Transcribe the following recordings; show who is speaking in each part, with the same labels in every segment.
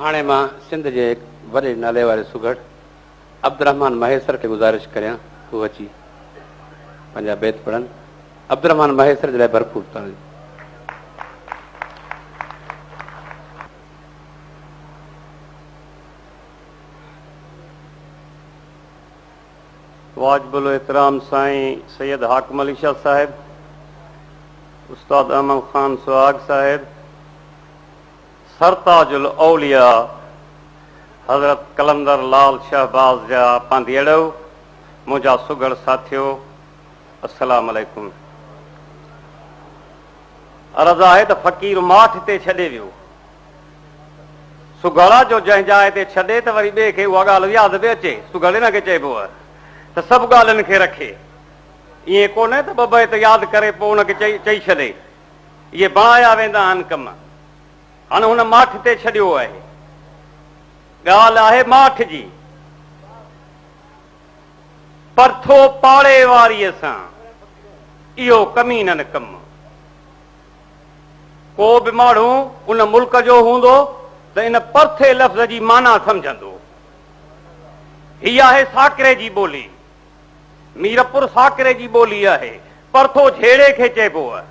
Speaker 1: हाणे मां सिंध जे वॾे नाले वारे सुगड़ अब्दुर्रहमान महेसर खे गुज़ारिश करियां हू अची पंहिंजा बैत पढ़नि। अब्दुर्रहमान महेसर जे लाइ भरपूर ताली।
Speaker 2: वाजिबुल एहतराम साईं सैयद हाकिम अली शाह साहिब, उस्ताद अहमद खान सुहाग साहिब, सरताजुल औलिया हज़रत कलंदर लाल शहबाज जा पांधीअड़ो, मुंहिंजा सुगड़ साथियो, अस्सलाम अलैकुम। अर्ज़ आहे त फ़क़ीर माठ ते छॾे वियो, सुगड़ा जो जंहिं जाइ ते छॾे त वरी ॿिए खे उहा ॻाल्हि यादि बि अचे। सुगड़ हिन खे चइबो आहे त सभु ॻाल्हियुनि खे रखे, ईअं कोन्हे त ॿ त यादि करे पोइ हुनखे चई छॾे। इहे बणाया वेंदा आहिनि कम। हाणे हुन माठ ते छॾियो आहे। ॻाल्हि आहे माठ जी, परथो पाड़े वारीअ सां इहो कमीननि कम। को बि माण्हू उन मुल्क जो हूंदो त इन परथे लफ़्ज़ जी माना सम्झंदो। हीअ आहे साकिरे जी ॿोली, मीरपुर साकिरे जी ॿोली आहे। परथो झेड़े खे चइबो आहे।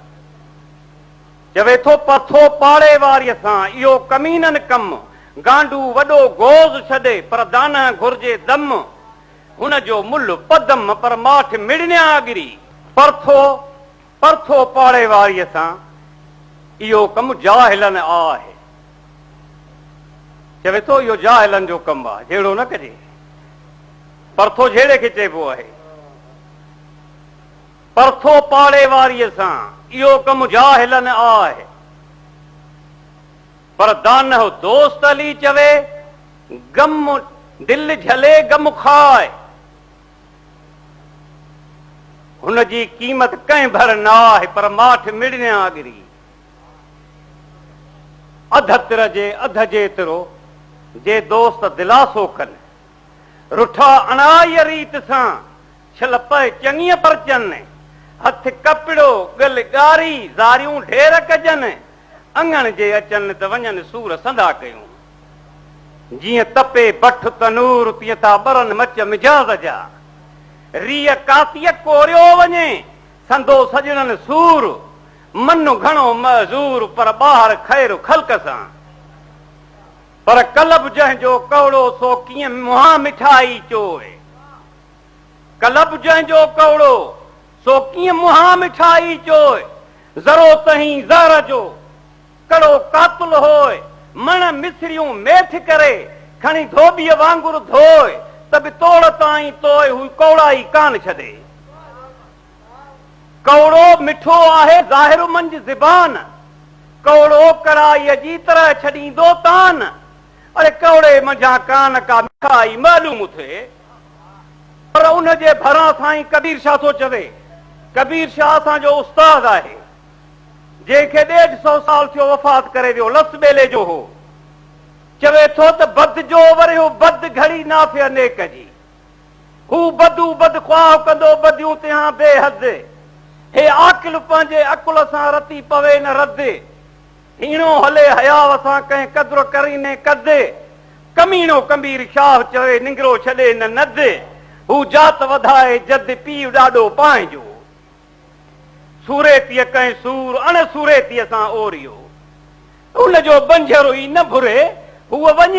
Speaker 2: चवे थो परथो पाड़े वारीअ सां इहो कमीननि कम। गांडू वॾो गोज़ छॾे पर दाना घुर्जे दम, हुन जो मुल पदम पर माठ मिड़न्या अॻरी। परथो पाड़े वारीअ सां इहो कमु जाहिलनि आहे। चवे थो इहो जाहिलनि जो कमु आहे, जहिड़ो न कजे। परथो झेड़े खे चइबो आहे। परथो पाड़े वारीअ सां इहो कमु जाहिलनि आहे। पर दानह दोस्त अली चवे गम दिल झले गम खाए, हुनजी क़ीमत कंहिं भर न आहे पर माठ मिड़न्या अॻरी। अध तिर जे अध जेतिरो जे दोस्त दिलासो कनि, रुठा अणाईअ रीत सां छल पए चङीअ परचनि। हथ कपिड़ो गल ॻारी ज़ारियूं ढेर कजनि, अंगण जे अचनि त वञनि सूर संदा कयूं। जीअं तपे बठ तनूर तीअं था ॿरनि मच मिजाज़ जा। रीअ कातीअ कोरियो वञे संदो सजणनि सूर, मन घणो मज़ूर पर ॿाहिरि ख़ैर ख़ल्क सां। पर कलब जंहिंजो कौड़ो सो कीअं मुहां मिठाई चोए। कलब जंहिंजो कौड़ो सो कीअं मुहां मिठाई चोए। ज़रो तहीं ज़हर जो कड़ो कातुल होए, मण मिसरियूं मेठ करे खणी धोबीअ वांगुर धोए, त बि तोड़ ताईं तोए हू कौड़ाई कान छॾे। कौड़ो मिठो आहे ज़ाहिर मंझि ज़बान, कौड़ो कढ़ाईअ जी तरह छॾींदो तान। अरे कौड़े मंझां कान का मिठाई मालूम थिए। पर उन जे भरां साईं कबीर शाह थो चवे। कबीर शाह असांजो उस्ताद आहे, जंहिंखे 150 साल थियो वफ़ात करे वियो, लस ॿेले जो हो। चवे थो त बद जो वरियो बद घड़ी नाफ़े नेक जी, हू बदू बद ख्वाह कंदो बदियूं तिहां बेहद। हे आकिल पंहिंजे अकुल सां रती पवे न रद, हीणो हले हयाव सां कंहिं कदुर करीने कदे। कमीणो कबीर शाह चवे निंगरो छॾे न नद, हू जात वधाए जद पीउ ॾाढो पांहिंजो। सूरेतीअ कंहिं सूर अण सूरेतीअ सां ओरियो, उन जो बंजर ई न भुरे, हूअ वञे